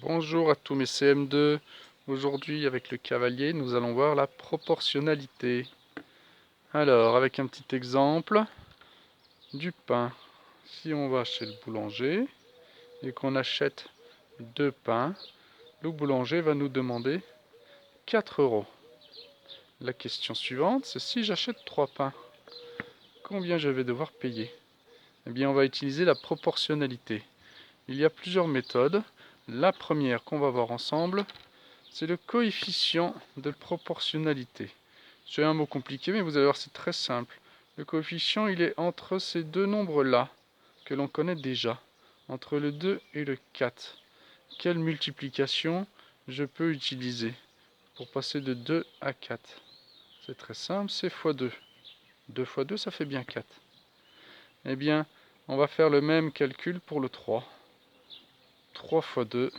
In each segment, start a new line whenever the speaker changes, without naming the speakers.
Bonjour à tous mes CM2. Aujourd'hui, avec le cavalier, nous allons voir la proportionnalité. Alors, avec un petit exemple, du pain. Si on va chez le boulanger et qu'on achète 2 pains, le boulanger va nous demander 4 euros. La question suivante, c'est si j'achète 3 pains, combien je vais devoir payer? Eh bien, on va utiliser la proportionnalité. Il y a plusieurs méthodes. La première qu'on va voir ensemble, c'est le coefficient de proportionnalité. C'est un mot compliqué, mais vous allez voir, c'est très simple. Le coefficient, il est entre ces deux nombres-là, que l'on connaît déjà, entre le 2 et le 4. Quelle multiplication je peux utiliser pour passer de 2 à 4? C'est très simple, c'est x 2. 2 fois 2, ça fait bien 4. Eh bien, on va faire le même calcul pour le 3. 3 fois 2,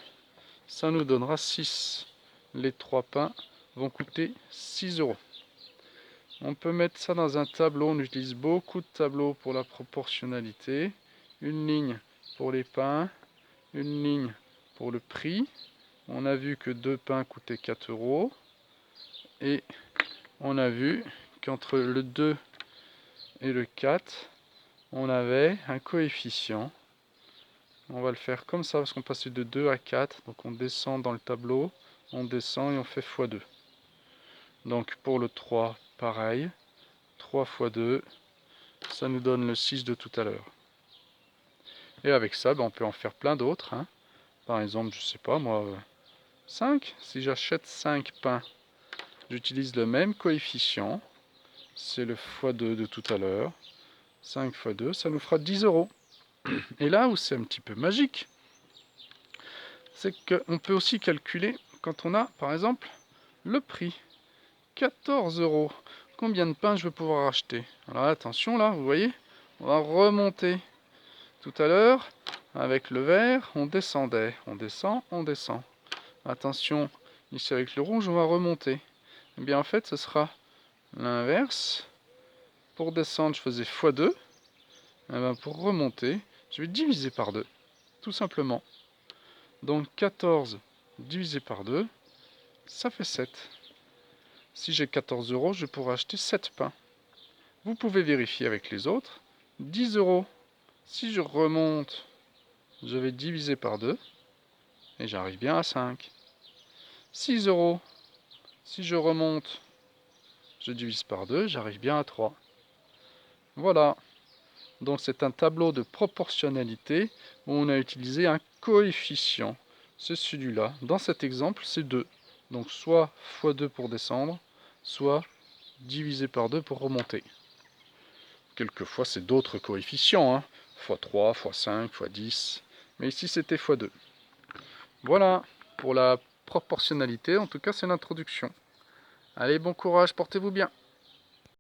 ça nous donnera 6. Les 3 pains vont coûter 6 euros. On peut mettre ça dans un tableau, on utilise beaucoup de tableaux pour la proportionnalité. Une ligne pour les pains, une ligne pour le prix. On a vu que 2 pains coûtaient 4 euros. Et on a vu qu'entre le 2 et le 4, on avait un coefficient. On va le faire comme ça parce qu'on passait de 2 à 4. Donc on descend dans le tableau, on descend et on fait x2. Donc pour le 3, pareil. 3 fois 2, ça nous donne le 6 de tout à l'heure. Et avec ça, on peut en faire plein d'autres. Par exemple, je sais pas moi, 5. Si j'achète 5 pains, j'utilise le même coefficient. C'est le x2 de tout à l'heure. 5 fois 2, ça nous fera 10 euros. Et là où c'est un petit peu magique, c'est qu'on peut aussi calculer quand on a, par exemple, le prix. 14 euros. Combien de pains je vais pouvoir acheter? Alors attention là, vous voyez, on va remonter. Tout à l'heure, avec le vert, on descendait. On descend, on descend. Attention, ici avec le rouge, on va remonter. Eh bien en fait, ce sera l'inverse. Pour descendre, je faisais x2. Et bien, pour remonter, je vais diviser par 2. Tout simplement. Donc 14 divisé par 2, ça fait 7. Si j'ai 14 euros, je pourrai acheter 7 pains. Vous pouvez vérifier avec les autres. 10 euros. Si je remonte, je vais diviser par 2. Et j'arrive bien à 5. 6 euros. Si je remonte, je divise par 2, j'arrive bien à 3. Voilà. Donc c'est un tableau de proportionnalité où on a utilisé un coefficient. C'est celui-là. Dans cet exemple, c'est 2. Donc soit x2 pour descendre, soit divisé par 2 pour remonter. Quelquefois, c'est d'autres coefficients. x3, x5, x10. Mais ici, c'était x2. Voilà pour la proportionnalité. En tout cas, c'est l'introduction. Allez, bon courage, portez-vous bien.